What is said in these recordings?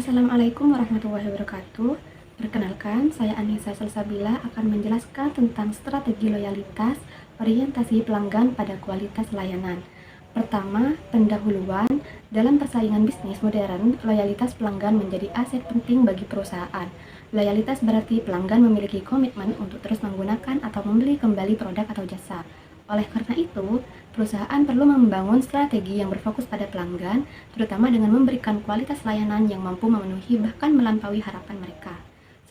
Assalamualaikum warahmatullahi wabarakatuh. Perkenalkan, saya Anissa Salsabila akan menjelaskan tentang strategi loyalitas orientasi pelanggan pada kualitas layanan. Pertama, pendahuluan. Dalam persaingan bisnis modern, loyalitas pelanggan menjadi aset penting bagi perusahaan. Loyalitas berarti pelanggan memiliki komitmen untuk terus menggunakan atau membeli kembali produk atau jasa. Oleh karena itu, perusahaan perlu membangun strategi yang berfokus pada pelanggan, terutama dengan memberikan kualitas layanan yang mampu memenuhi bahkan melampaui harapan mereka.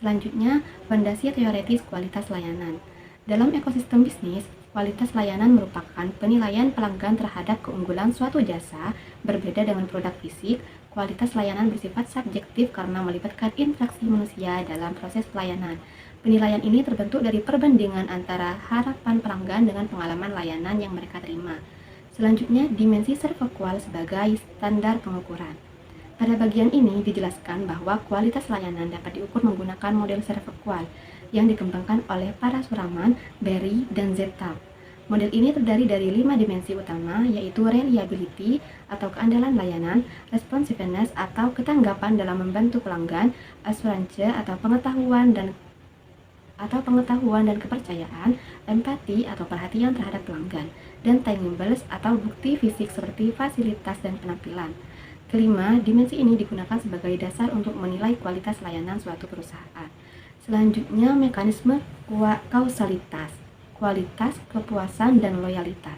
Selanjutnya, fondasi teoritis kualitas layanan. Dalam ekosistem bisnis, kualitas layanan merupakan penilaian pelanggan terhadap keunggulan suatu jasa. Berbeda dengan produk fisik, kualitas layanan bersifat subjektif karena melibatkan interaksi manusia dalam proses pelayanan. Penilaian ini terbentuk dari perbandingan antara harapan pelanggan dengan pengalaman layanan yang mereka terima. Selanjutnya, dimensi servokual sebagai standar pengukuran. Pada bagian ini dijelaskan bahwa kualitas layanan dapat diukur menggunakan model servokual yang dikembangkan oleh Parasuraman, Berry, dan Zeta. Model ini terdiri dari 5 dimensi utama, yaitu reliability atau keandalan layanan, responsiveness atau ketanggapan dalam membantu pelanggan, assurance atau pengetahuan dan kepercayaan, empati atau perhatian terhadap pelanggan, dan tangibles atau bukti fisik seperti fasilitas dan penampilan. Kelima, dimensi ini digunakan sebagai dasar untuk menilai kualitas layanan suatu perusahaan. Selanjutnya, mekanisme kausalitas, kualitas, kepuasan, dan loyalitas.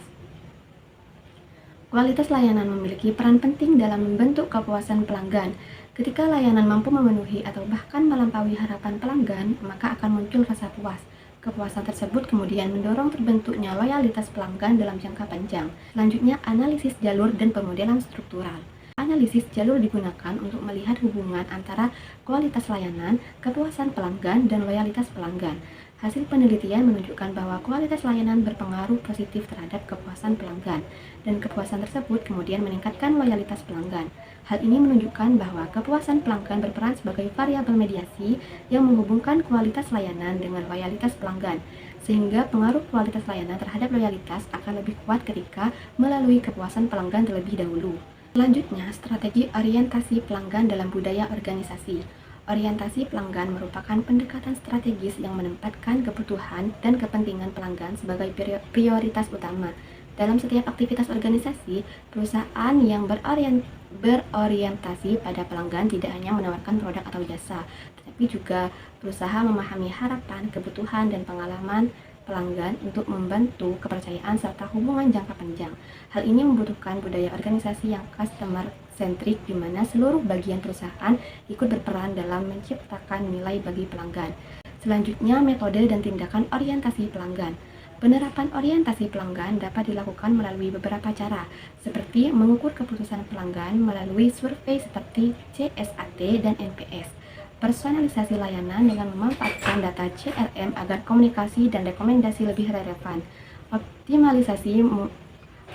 Kualitas layanan memiliki peran penting dalam membentuk kepuasan pelanggan. Ketika layanan mampu memenuhi atau bahkan melampaui harapan pelanggan, maka akan muncul rasa puas. Kepuasan tersebut kemudian mendorong terbentuknya loyalitas pelanggan dalam jangka panjang. Selanjutnya, analisis jalur dan pemodelan struktural. Analisis jalur digunakan untuk melihat hubungan antara kualitas layanan, kepuasan pelanggan, dan loyalitas pelanggan. Hasil penelitian menunjukkan bahwa kualitas layanan berpengaruh positif terhadap kepuasan pelanggan, dan kepuasan tersebut kemudian meningkatkan loyalitas pelanggan. Hal ini menunjukkan bahwa kepuasan pelanggan berperan sebagai variabel mediasi yang menghubungkan kualitas layanan dengan loyalitas pelanggan, sehingga pengaruh kualitas layanan terhadap loyalitas akan lebih kuat ketika melalui kepuasan pelanggan terlebih dahulu. Selanjutnya, strategi orientasi pelanggan dalam budaya organisasi. Orientasi pelanggan merupakan pendekatan strategis yang menempatkan kebutuhan dan kepentingan pelanggan sebagai prioritas utama. Dalam setiap aktivitas organisasi, perusahaan yang berorientasi pada pelanggan tidak hanya menawarkan produk atau jasa, tetapi juga berusaha memahami harapan, kebutuhan, dan pengalaman pelanggan untuk membantu kepercayaan serta hubungan jangka panjang. Hal ini membutuhkan budaya organisasi yang customer-centric di mana seluruh bagian perusahaan ikut berperan dalam menciptakan nilai bagi pelanggan. Selanjutnya, metode dan tindakan orientasi pelanggan. Penerapan orientasi pelanggan dapat dilakukan melalui beberapa cara, seperti mengukur keputusan pelanggan melalui survei seperti CSAT dan NPS. Personalisasi layanan dengan memanfaatkan data CRM agar komunikasi dan rekomendasi lebih relevan. Optimalisasi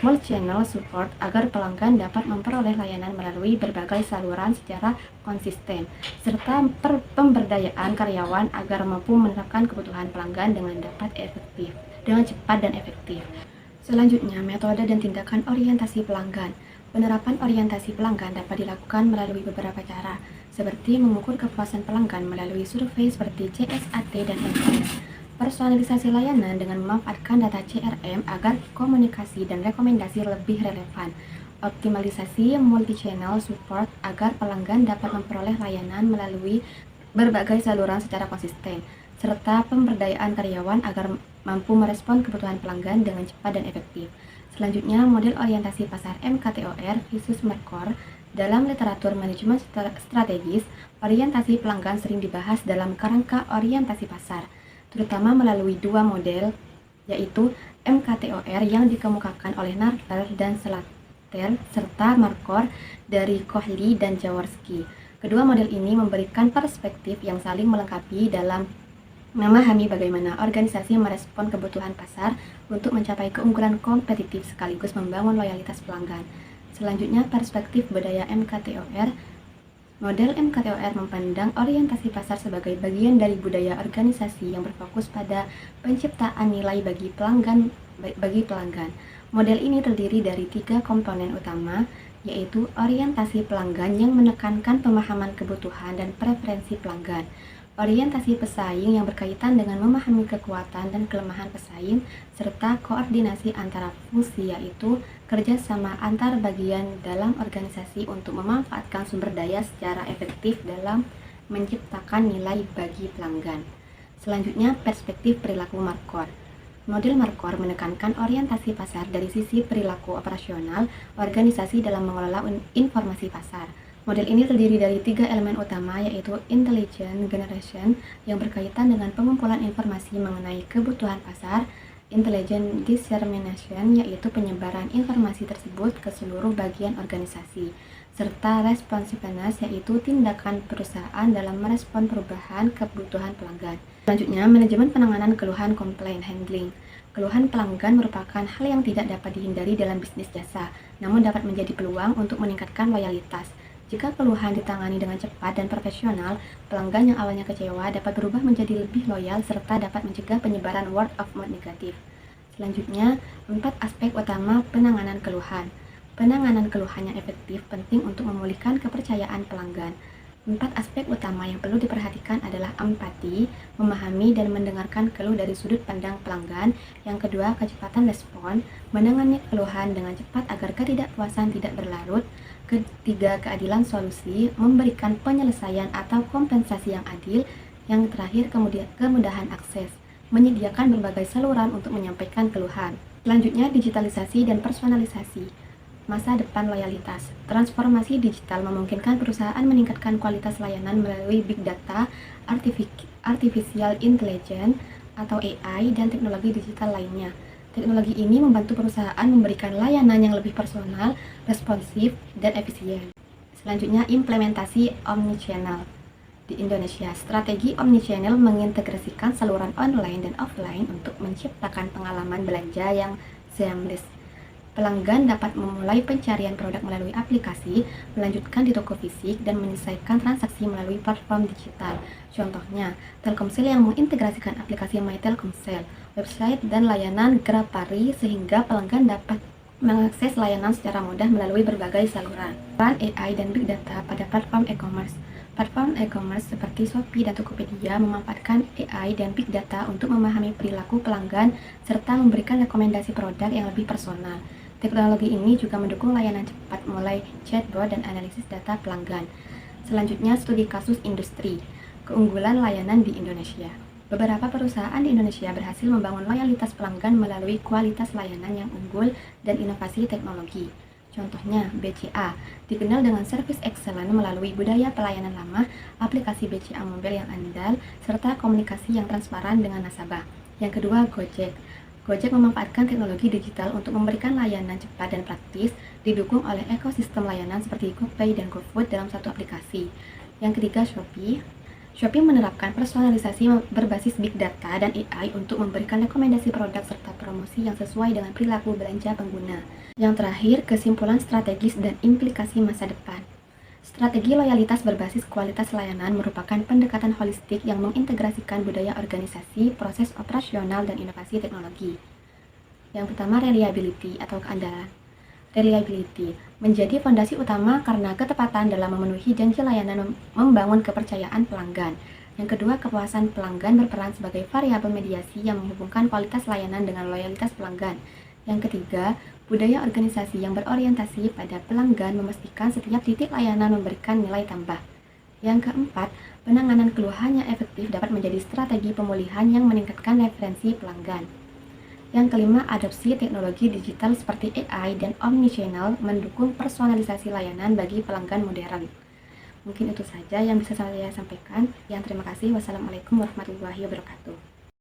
multi-channel support agar pelanggan dapat memperoleh layanan melalui berbagai saluran secara konsisten, serta pemberdayaan karyawan agar mampu menerapkan kebutuhan pelanggan dengan cepat dan efektif. Selanjutnya, metode dan tindakan orientasi pelanggan. Penerapan orientasi pelanggan dapat dilakukan melalui beberapa cara, seperti mengukur kepuasan pelanggan melalui survei seperti CSAT dan NPS, personalisasi layanan dengan memanfaatkan data CRM agar komunikasi dan rekomendasi lebih relevan, optimalisasi multi-channel support agar pelanggan dapat memperoleh layanan melalui berbagai saluran secara konsisten, serta pemberdayaan karyawan agar mampu merespon kebutuhan pelanggan dengan cepat dan efektif. Selanjutnya, model orientasi pasar MKTOR versus Merkor. Dalam literatur manajemen strategis, orientasi pelanggan sering dibahas dalam kerangka orientasi pasar, terutama melalui dua model, yaitu MKTOR yang dikemukakan oleh Narter dan Slater, serta Markor dari Kohli dan Jaworski. Kedua model ini memberikan perspektif yang saling melengkapi dalam memahami bagaimana organisasi merespon kebutuhan pasar untuk mencapai keunggulan kompetitif sekaligus membangun loyalitas pelanggan. Selanjutnya, perspektif budaya MKTOR. Model MKTOR memandang orientasi pasar sebagai bagian dari budaya organisasi yang berfokus pada penciptaan nilai bagi pelanggan. Model ini terdiri dari 3 komponen utama, yaitu orientasi pelanggan yang menekankan pemahaman kebutuhan dan preferensi pelanggan. Orientasi pesaing yang berkaitan dengan memahami kekuatan dan kelemahan pesaing, serta koordinasi antara fungsi yaitu kerjasama antar bagian dalam organisasi untuk memanfaatkan sumber daya secara efektif dalam menciptakan nilai bagi pelanggan. Selanjutnya, perspektif perilaku Markor. Model Markor menekankan orientasi pasar dari sisi perilaku operasional organisasi dalam mengelola informasi pasar. Model ini terdiri dari 3 elemen utama, yaitu intelligent generation yang berkaitan dengan pengumpulan informasi mengenai kebutuhan pasar, intelligent dissemination yaitu penyebaran informasi tersebut ke seluruh bagian organisasi, serta responsiveness yaitu tindakan perusahaan dalam merespon perubahan kebutuhan pelanggan. Selanjutnya, manajemen penanganan keluhan complaint handling. Keluhan pelanggan merupakan hal yang tidak dapat dihindari dalam bisnis jasa, namun dapat menjadi peluang untuk meningkatkan loyalitas. Jika keluhan ditangani dengan cepat dan profesional, pelanggan yang awalnya kecewa dapat berubah menjadi lebih loyal serta dapat mencegah penyebaran word of mouth negatif. Selanjutnya, 4 aspek utama penanganan keluhan. Penanganan keluhan yang efektif penting untuk memulihkan kepercayaan pelanggan. 4 aspek utama yang perlu diperhatikan adalah empati, memahami dan mendengarkan keluh dari sudut pandang pelanggan. Yang kedua, kecepatan respon, menangani keluhan dengan cepat agar ketidakpuasan tidak berlarut. Ketiga, keadilan solusi, memberikan penyelesaian atau kompensasi yang adil. Yang terakhir, kemudahan akses, menyediakan berbagai saluran untuk menyampaikan keluhan. Selanjutnya, digitalisasi dan personalisasi. Masa depan loyalitas. Transformasi digital memungkinkan perusahaan meningkatkan kualitas layanan melalui big data, artificial intelligence atau AI, dan teknologi digital lainnya. Teknologi ini membantu perusahaan memberikan layanan yang lebih personal, responsif, dan efisien. Selanjutnya, implementasi omnichannel. Di Indonesia, strategi omnichannel mengintegrasikan saluran online dan offline untuk menciptakan pengalaman belanja yang seamless. Pelanggan dapat memulai pencarian produk melalui aplikasi, melanjutkan di toko fisik, dan menyelesaikan transaksi melalui platform digital. Contohnya, Telkomsel yang mengintegrasikan aplikasi My Telkomsel, website, dan layanan Grapari sehingga pelanggan dapat mengakses layanan secara mudah melalui berbagai saluran. Peran AI dan Big Data pada platform e-commerce. Platform e-commerce seperti Shopee dan Tokopedia memanfaatkan AI dan Big Data untuk memahami perilaku pelanggan serta memberikan rekomendasi produk yang lebih personal. Teknologi ini juga mendukung layanan cepat mulai chatbot dan analisis data pelanggan. Selanjutnya, studi kasus industri. Keunggulan layanan di Indonesia. Beberapa perusahaan di Indonesia berhasil membangun loyalitas pelanggan melalui kualitas layanan yang unggul dan inovasi teknologi. Contohnya, BCA dikenal dengan service excellent melalui budaya pelayanan lama, aplikasi BCA Mobile yang andal, serta komunikasi yang transparan dengan nasabah. Yang kedua, Gojek. Gojek memanfaatkan teknologi digital untuk memberikan layanan cepat dan praktis, didukung oleh ekosistem layanan seperti GoPay dan GoFood dalam satu aplikasi. Yang ketiga, Shopee. Shopee menerapkan personalisasi berbasis big data dan AI untuk memberikan rekomendasi produk serta promosi yang sesuai dengan perilaku belanja pengguna. Yang terakhir, kesimpulan strategis dan implikasi masa depan. Strategi loyalitas berbasis kualitas layanan merupakan pendekatan holistik yang mengintegrasikan budaya organisasi, proses operasional, dan inovasi teknologi. Yang pertama, reliability atau keandalan. Reliability menjadi fondasi utama karena ketepatan dalam memenuhi janji layanan membangun kepercayaan pelanggan. Yang kedua, kepuasan pelanggan berperan sebagai variabel mediasi yang menghubungkan kualitas layanan dengan loyalitas pelanggan. Yang ketiga, budaya organisasi yang berorientasi pada pelanggan memastikan setiap titik layanan memberikan nilai tambah. Yang keempat, penanganan keluhan yang efektif dapat menjadi strategi pemulihan yang meningkatkan referensi pelanggan. Yang kelima, adopsi teknologi digital seperti AI dan omnichannel mendukung personalisasi layanan bagi pelanggan modern. Mungkin itu saja yang bisa saya sampaikan. Terima kasih. Wassalamualaikum warahmatullahi wabarakatuh.